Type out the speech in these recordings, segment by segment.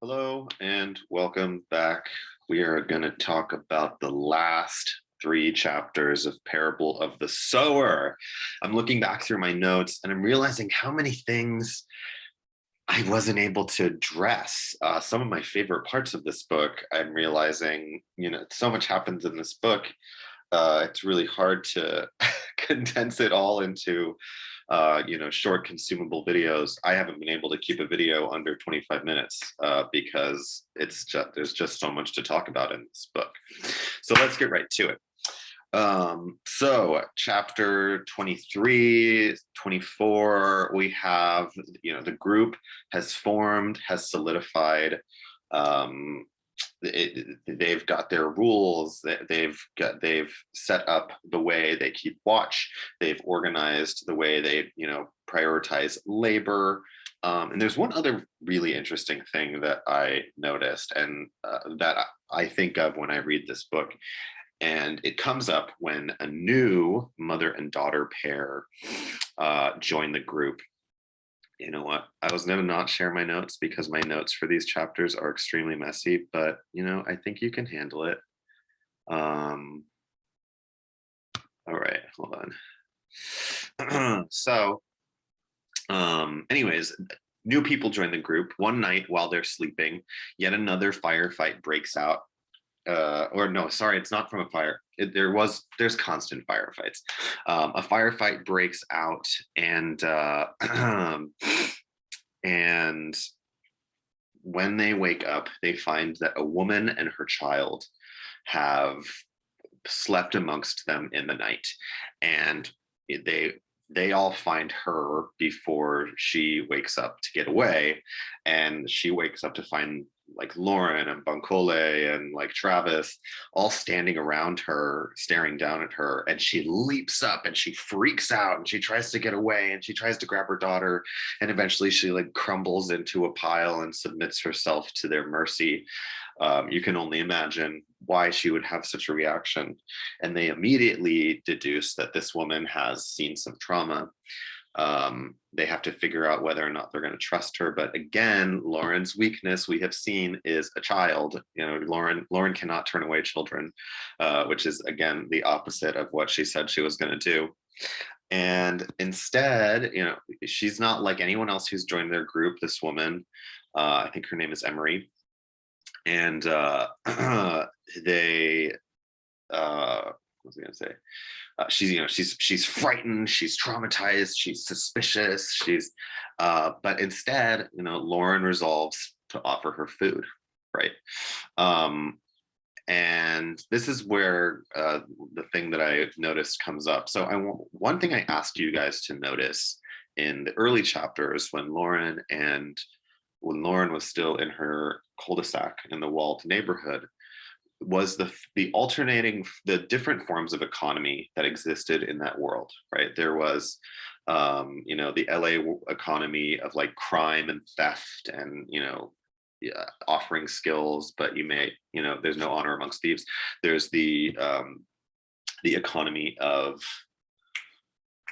Hello and welcome back. We are going to talk about the last three chapters of Parable of the Sower. I'm looking back through my notes and I'm realizing how many things I wasn't able to address. Some of my favorite parts of this book, I'm realizing, so much happens in this book. It's really hard to condense it all into short consumable videos. I haven't been able to keep a video under 25 minutes because there's just so much to talk about in this book. So let's get right to it. So chapter 23, 24, we have, the group has formed, has solidified. They've got their rules. They've set up the way they keep watch. They've organized the way they prioritize labor. And there's one other really interesting thing that I noticed, and that I think of when I read this book. And it comes up when a new mother and daughter pair join the group. You know what? I was going to not share my notes because my notes for these chapters are extremely messy, but I think you can handle it. All right, hold on. Anyways, new people join the group. One night while they're sleeping, yet another firefight breaks out. Or no, sorry, it's not from a fire. There's constant firefights. A firefight breaks out, and and when they wake up, they find that a woman and her child have slept amongst them in the night, and they all find her before she wakes up to get away, and she wakes up to find like Lauren and Bankole and like Travis all standing around her, staring down at her, and she leaps up and she freaks out and she tries to get away and she tries to grab her daughter, and eventually she like crumbles into a pile and submits herself to their mercy. You can only imagine why she would have such a reaction, and they immediately deduce that this woman has seen some trauma. They have to figure out whether or not they're going to trust her. But again, Lauren's weakness we have seen is a child. Lauren cannot turn away children, which is again the opposite of what she said she was going to do. And instead, she's not like anyone else who's joined their group. This woman, I think her name is Emery, and they. What was I going to say? She's frightened, she's traumatized, she's suspicious, but instead, Lauren resolves to offer her food, right? And this is where the thing that I noticed comes up. So one thing I asked you guys to notice in the early chapters when Lauren was still in her cul-de-sac in the walled neighborhood, was the different forms of economy that existed in that world, right? There was the LA economy of like crime and theft and offering skills, but there's no honor amongst thieves. There's the economy of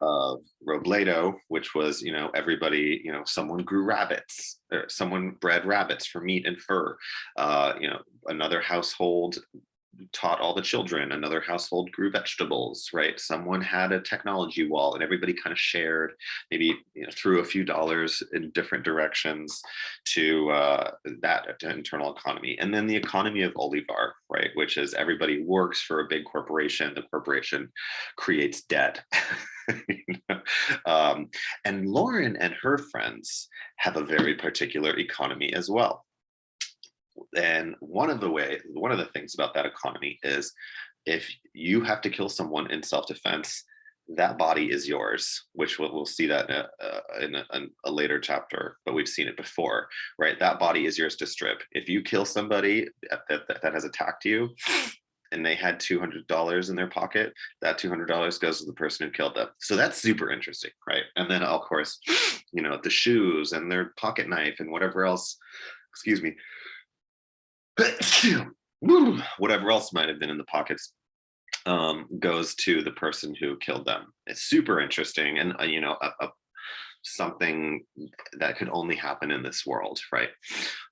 Robledo, which was, everybody, someone grew rabbits, or someone bred rabbits for meat and fur. Another household taught all the children, another household grew vegetables, right? Someone had a technology wall and everybody kind of shared, maybe threw a few dollars in different directions to that internal economy. And then the economy of Olivar, right, which is everybody works for a big corporation, the corporation creates debt. And Lauren and her friends have a very particular economy as well. And one of the things about that economy is if you have to kill someone in self-defense, that body is yours, which we'll see that in a later chapter, but we've seen it before, right? That body is yours to strip. If you kill somebody that has attacked you and they had $200 in their pocket, that $200 goes to the person who killed them. So that's super interesting, right? And then, of course, the shoes and their pocket knife and whatever else, excuse me, whatever else might have been in the pockets goes to the person who killed them. It's super interesting, and something that could only happen in this world, right?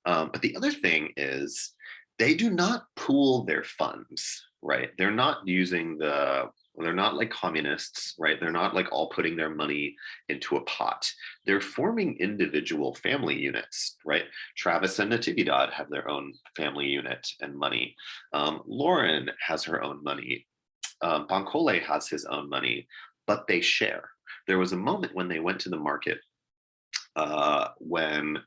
But the other thing is they do not pool their funds, right? They're not like communists, right? They're not like all putting their money into a pot. They're forming individual family units, right? Travis and Natividad have their own family unit and money. Lauren has her own money. Bankole has his own money, but they share. There was a moment when they went to the market when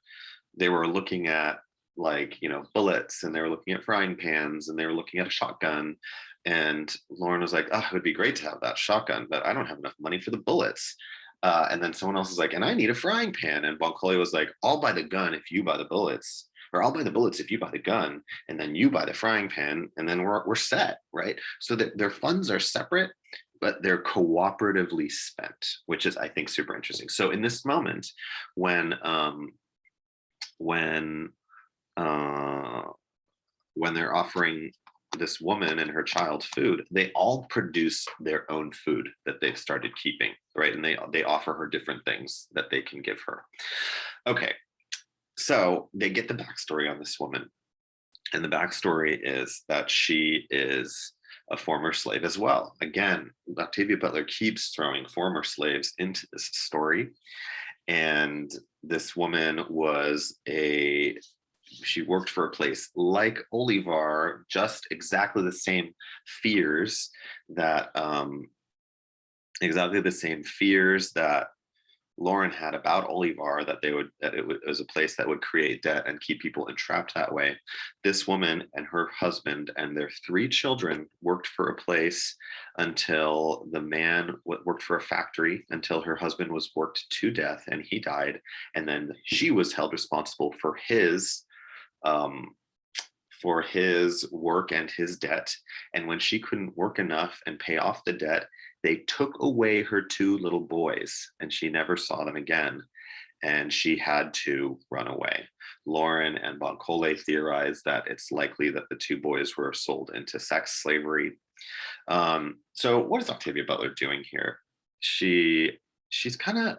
they were looking at like bullets, and they were looking at frying pans, and they were looking at a shotgun, and Lauren was like, oh, it would be great to have that shotgun, but I don't have enough money for the bullets. And then someone else is like, and I need a frying pan, and Bankole was like, I'll buy the gun if you buy the bullets, or I'll buy the bullets if you buy the gun, and then you buy the frying pan, and then we're set, right? So that their funds are separate, but they're cooperatively spent, which is, I think, super interesting. So in this moment, when when uh, when they're offering this woman and her child food, they all produce their own food that they've started keeping, right? And they offer her different things that they can give her. Okay, so they get the backstory on this woman, and the backstory is that she is a former slave as well. Again, Octavia Butler keeps throwing former slaves into this story. And this woman she worked for a place like Olivar, just exactly the same fears that Lauren had about Olivar, that it was a place that would create debt and keep people entrapped that way. This woman and her husband and their 3 children worked for a place until the man worked for a factory until her husband was worked to death and he died. And then she was held responsible for his work and his debt. And when she couldn't work enough and pay off the debt, they took away her 2 little boys, and she never saw them again. And she had to run away. Lauren and Bankole theorized that it's likely that the 2 boys were sold into sex slavery. So what is Octavia Butler doing here? She's kind of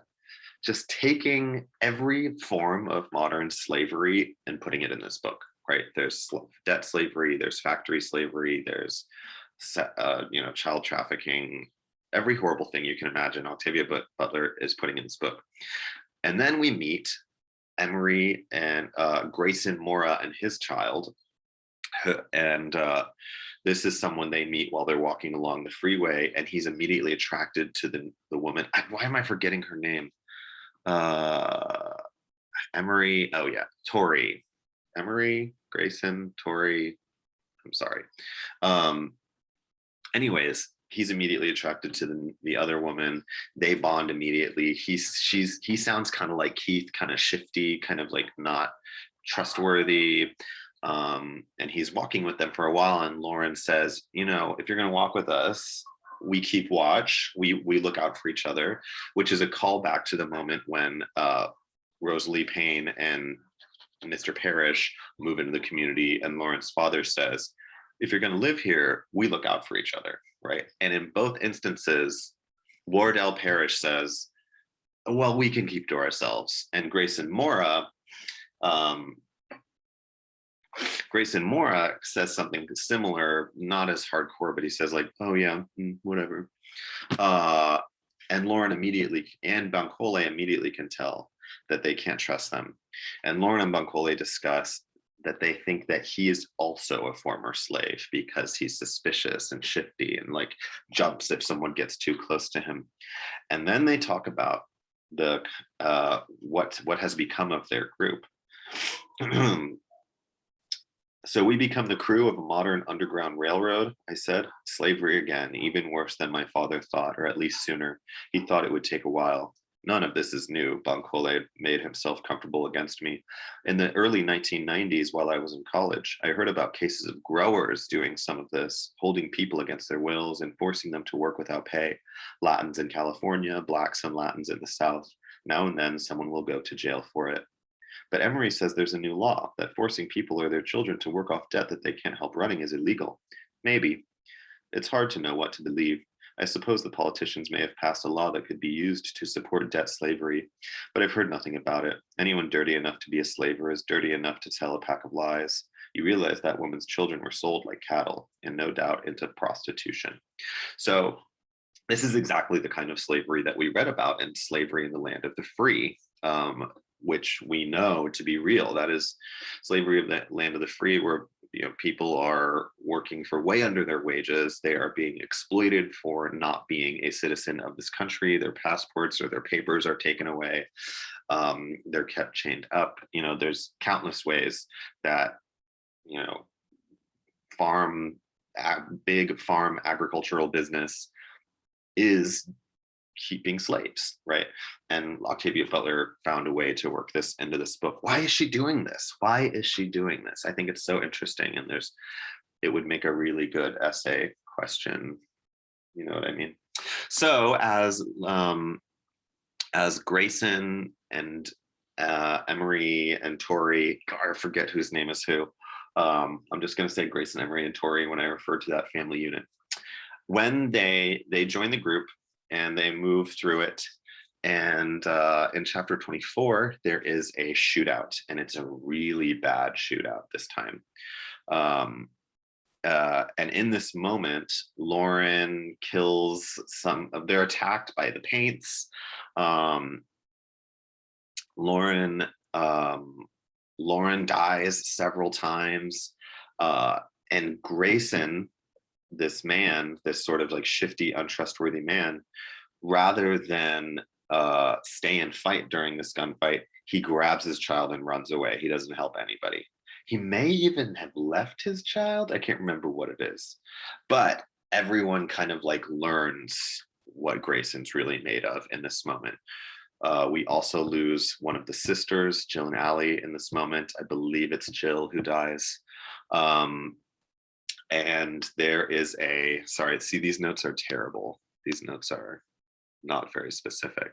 just taking every form of modern slavery and putting it in this book, right? There's debt slavery, there's factory slavery, there's child trafficking, every horrible thing you can imagine. Octavia Butler is putting in this book. And then we meet Emery and Grayson Mora and his child. And this is someone they meet while they're walking along the freeway, and he's immediately attracted to the woman. Why am I forgetting her name? Emery. Oh yeah, Tori. Emery, Grayson, Tori. I'm sorry. Anyways, he's immediately attracted to the other woman. They bond immediately. He sounds kind of like Keith, kind of shifty, kind of like not trustworthy. And he's walking with them for a while, and Lauren says, if you're going to walk with us, we keep watch, we look out for each other, which is a callback to the moment when Rosalie Payne and Mr. Parrish move into the community, and Lauren's father says, if you're going to live here, we look out for each other, right? And in both instances, Wardell Parrish says, well, we can keep to ourselves. And Grayson Mora says something similar, not as hardcore, but he says like, oh yeah, whatever. And Lauren immediately, and Bankole immediately can tell that they can't trust them. And Lauren and Bankole discuss that they think that he is also a former slave because he's suspicious and shifty and like jumps if someone gets too close to him. And then they talk about the what has become of their group. So we become the crew of a modern underground railroad, I said. Slavery again, even worse than my father thought, or at least sooner. He thought it would take a while. None of this is new. Bankole made himself comfortable against me. In the early 1990s, while I was in college, I heard about cases of growers doing some of this, holding people against their wills and forcing them to work without pay. Latins in California, Blacks and Latins in the South. Now and then, someone will go to jail for it. But Emery says there's a new law that forcing people or their children to work off debt that they can't help running is illegal. Maybe. It's hard to know what to believe. I suppose the politicians may have passed a law that could be used to support debt slavery, but I've heard nothing about it. Anyone dirty enough to be a slaver is dirty enough to tell a pack of lies. You realize that woman's children were sold like cattle, and no doubt into prostitution. So this is exactly the kind of slavery that we read about in Slavery in the Land of the Free, which we know to be real. That is slavery of the land of the free, where people are working for way under their wages. They are being exploited for not being a citizen of this country. Their passports or their papers are taken away. They're kept chained up. There's countless ways that farm big farm agricultural business is keeping slaves, right? And Octavia Butler found a way to work this into this book. Why is she doing this? Why is she doing this? I think it's so interesting, and it would make a really good essay question. You know what I mean? So as Grayson and Emery and Tori, I forget whose name is who. I'm just going to say Grayson, Emery, and Tori when I refer to that family unit. When they join the group and they move through it, and in chapter 24 there is a shootout, and it's a really bad shootout this time. And in this moment, Lauren kills they're attacked by the Paints. Lauren dies several times, and Grayson, this man, this sort of like shifty, untrustworthy man, rather than stay and fight during this gunfight, he grabs his child and runs away. He doesn't help anybody. He may even have left his child. I can't remember what it is, but everyone kind of like learns what Grayson's really made of in this moment. We also lose one of the sisters, Jill and Allie, in this moment. I believe it's Jill who dies. And there is sorry, see, these notes are terrible. These notes are not very specific.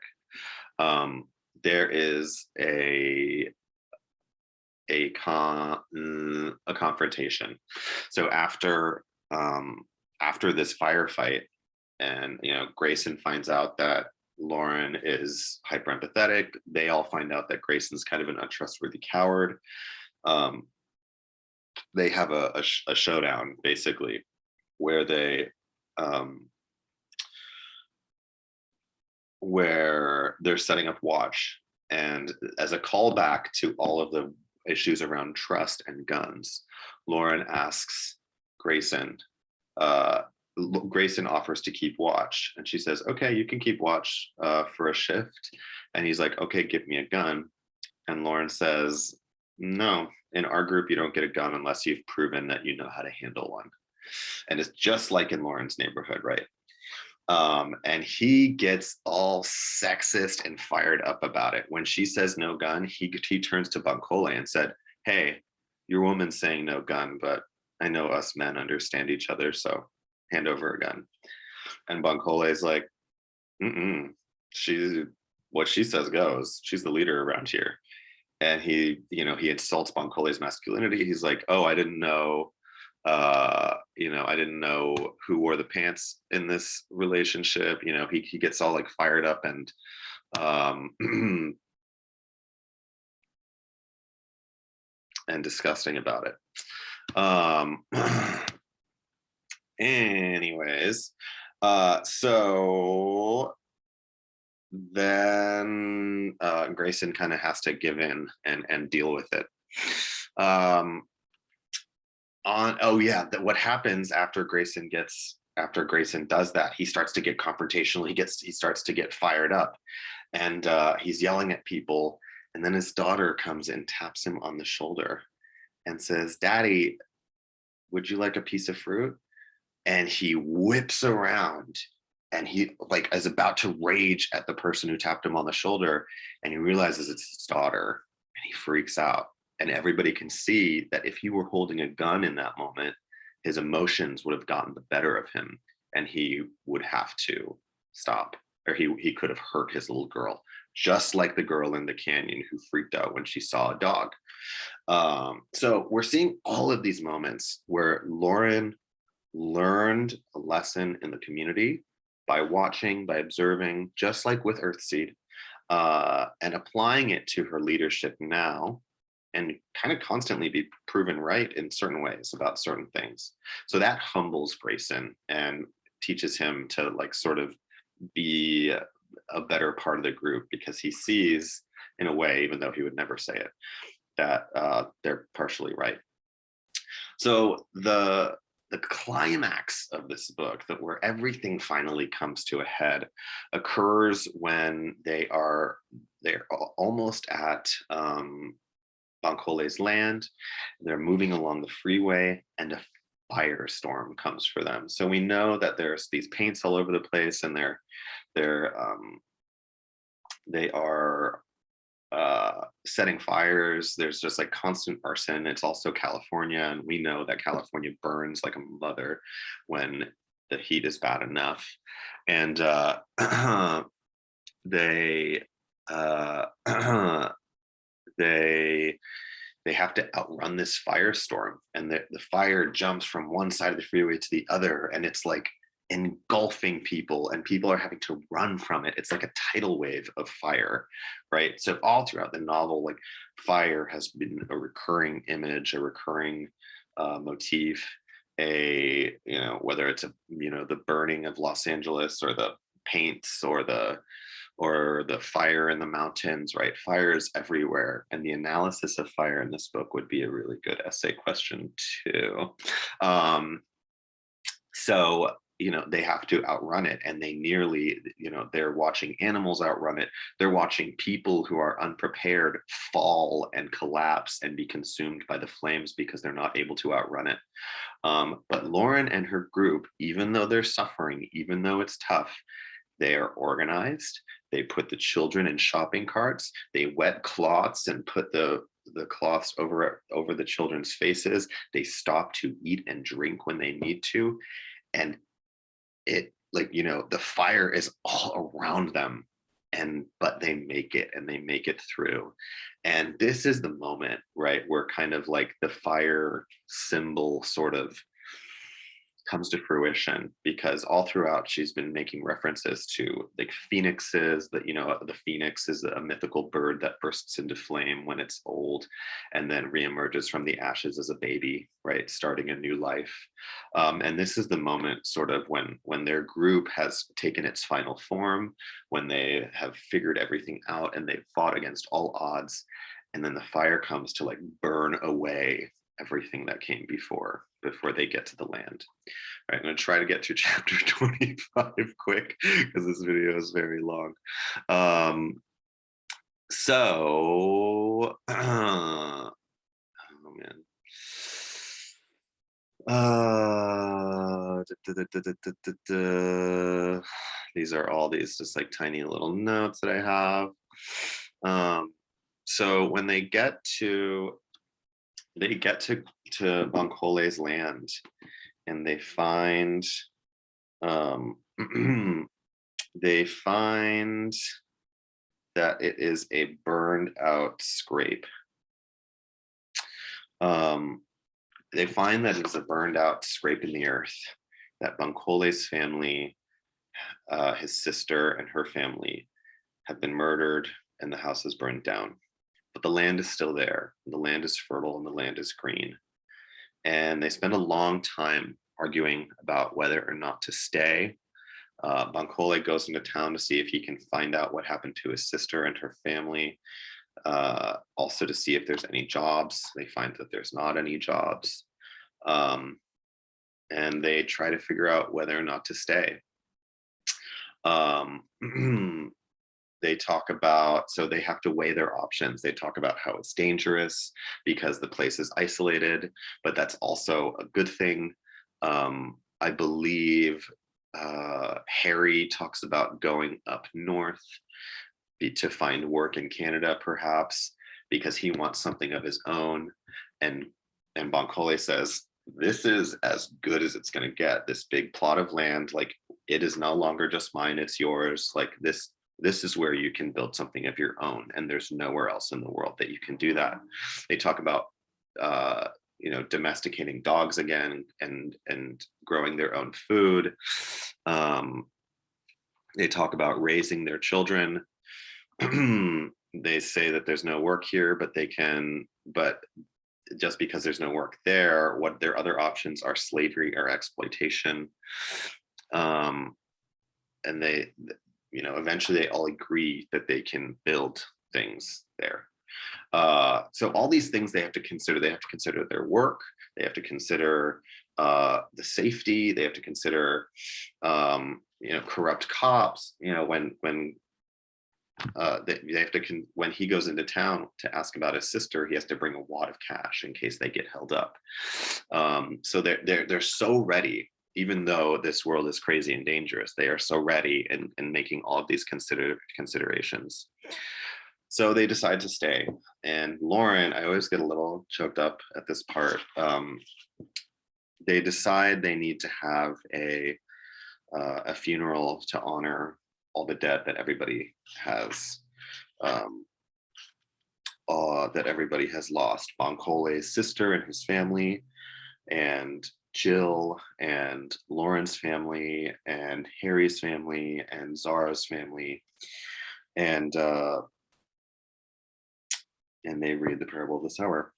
There is a confrontation. So after this firefight, and Grayson finds out that Lauren is hyper empathetic. They all find out that Grayson's kind of an untrustworthy coward. They have a showdown, basically, where they're setting up watch, and as a callback to all of the issues around trust and guns, Lauren asks Grayson. Grayson offers to keep watch, and she says, okay, you can keep watch for a shift. And he's like, okay, give me a gun. And Lauren says, no, in our group you don't get a gun unless you've proven that you know how to handle one. And it's just like in Lauren's neighborhood, right? And he gets all sexist and fired up about it. When she says no gun, he turns to Bankole and said, hey, your woman's saying no gun, but I know us men understand each other, so hand over a gun. And Bankole is like, what she says goes. She's the leader around here. And he insults Bankole's masculinity. He's like, oh, I didn't know I didn't know who wore the pants in this relationship. He gets all like fired up and and disgusting about it. Anyways, so then Grayson kind of has to give in and deal with it. What happens after Grayson does that, he starts to get confrontational. He starts to get fired up, and he's yelling at people. And then his daughter comes and taps him on the shoulder and says, Daddy, would you like a piece of fruit? And he whips around, and he like is about to rage at the person who tapped him on the shoulder, and he realizes it's his daughter, and he freaks out. And everybody can see that if he were holding a gun in that moment, his emotions would have gotten the better of him, and he would have to stop, or he could have hurt his little girl, just like the girl in the canyon who freaked out when she saw a dog. So we're seeing all of these moments where Lauren learned a lesson in the community, by watching, by observing, just like with Earthseed, and applying it to her leadership now, and kind of constantly be proven right in certain ways about certain things. So that humbles Grayson and teaches him to like sort of be a better part of the group, because he sees in a way, even though he would never say it, that they're partially right. So the climax of this book, that where everything finally comes to a head, occurs when they're almost at Bancole's land. They're moving along the freeway, and a firestorm comes for them. So we know that there's these paints all over the place, and they are setting fires. There's just like constant arson. It's also California, and we know that California burns like a mother when the heat is bad enough. And they uh, they they have to outrun this firestorm, and the fire jumps from one side of the freeway to the other, and it's like engulfing people, and people are having to run from it. It's like a tidal wave of fire, right? So all throughout the novel, like fire has been a recurring image, a recurring motif, whether it's the burning of Los Angeles, or the paints, or the fire in the mountains, right? Fire is everywhere. And the analysis of fire in this book would be a really good essay question too. So, they have to outrun it, and they nearly, they're watching animals outrun it. They're watching people who are unprepared fall and collapse and be consumed by the flames because they're not able to outrun it. But Lauren and her group, even though they're suffering, even though it's tough, they are organized. They put the children in shopping carts. They wet cloths and put the cloths over the children's faces. They stop to eat and drink when they need to. And it, like, the fire is all around them, but they make it, and they make it through. And this is the moment, right, where kind of like the fire symbol sort of comes to fruition, because all throughout she's been making references to like phoenixes, that the phoenix is a mythical bird that bursts into flame when it's old, and then reemerges from the ashes as a baby, right, starting a new life. And this is the moment sort of when their group has taken its final form, when they have figured everything out and they've fought against all odds, and then the fire comes to like burn away everything that came before they get to the land. All right, I'm going to try to get through chapter 25 quick, because this video is very long. So, oh man. These are all these just like tiny little notes that I have. So when they get to Bancole's land, and they find they find that it is a burned out scrape. They find that it's a burned out scrape in the earth, that Bancole's family, his sister and her family, have been murdered, and the house is burned down. But the land is still there. The land is fertile, and the land is green. And they spend a long time arguing about whether or not to stay. Bancole goes into town to see if he can find out what happened to his sister and her family, also to see if there's any jobs. They find that there's not any jobs. And they try to figure out whether or not to stay. They talk about, so they have to weigh their options. They talk about how it's dangerous because the place is isolated, but that's also a good thing. I believe Harry talks about going up north to find work in Canada, perhaps, because he wants something of his own. And Bancole says, this is as good as it's going to get. This big plot of land, like, it is no longer just mine, it's yours. Like, this is where you can build something of your own, and there's nowhere else in the world that you can do that. They talk about domesticating dogs again, and growing their own food. They talk about raising their children. They say that there's no work here, but just because there's no work there, what their other options are slavery or exploitation. Um, and eventually they all agree that they can build things there. So all these things they have to consider. They have to consider their work. They have to consider the safety. They have to consider, corrupt cops. They have to when he goes into town to ask about his sister, he has to bring a wad of cash in case they get held up. So they're so ready, even though this world is crazy and dangerous. They are so ready and making all of these considerations. So they decide to stay. And Lauren, I always get a little choked up at this part. They decide they need to have a funeral to honor all the debt that everybody has lost. Boncole's sister and his family, and Jill and Lauren's family, and Harry's family, and Zara's family, and they read the parable of the sower.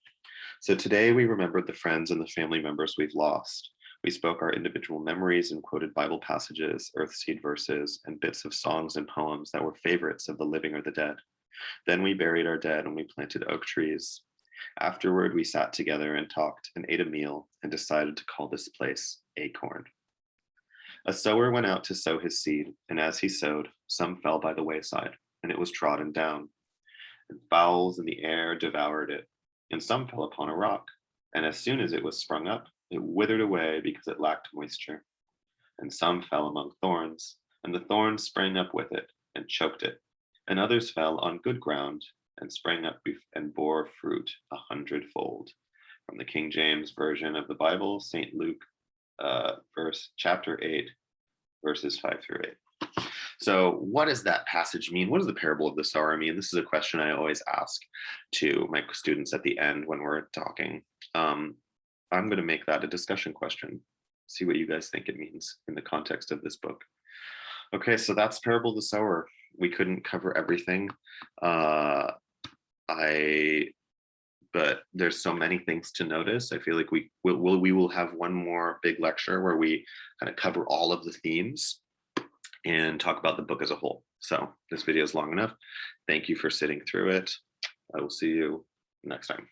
So today we remembered the friends and the family members we've lost. We spoke our individual memories and quoted Bible passages, earthseed verses, and bits of songs and poems that were favorites of the living or the dead. Then we buried our dead and we planted oak trees. Afterward, we sat together and talked and ate a meal and decided to call this place Acorn. A sower went out to sow his seed, and as he sowed, some fell by the wayside, and it was trodden down. And fowls in the air devoured it, and some fell upon a rock. And as soon as it was sprung up, it withered away because it lacked moisture. And some fell among thorns, and the thorns sprang up with it and choked it. And others fell on good ground and sprang up and bore fruit 100-fold. From the King James Version of the Bible, St. Luke, chapter 8, verses 5 through 8. So what does that passage mean? What does the parable of the sower mean? This is a question I always ask to my students at the end when we're talking. I'm going to make that a discussion question. See what you guys think it means in the context of this book. Okay, so that's parable of the sower. We couldn't cover everything. But there's so many things to notice. I feel like we will have one more big lecture where we kind of cover all of the themes and talk about the book as a whole. So this video is long enough. Thank you for sitting through it. I will see you next time.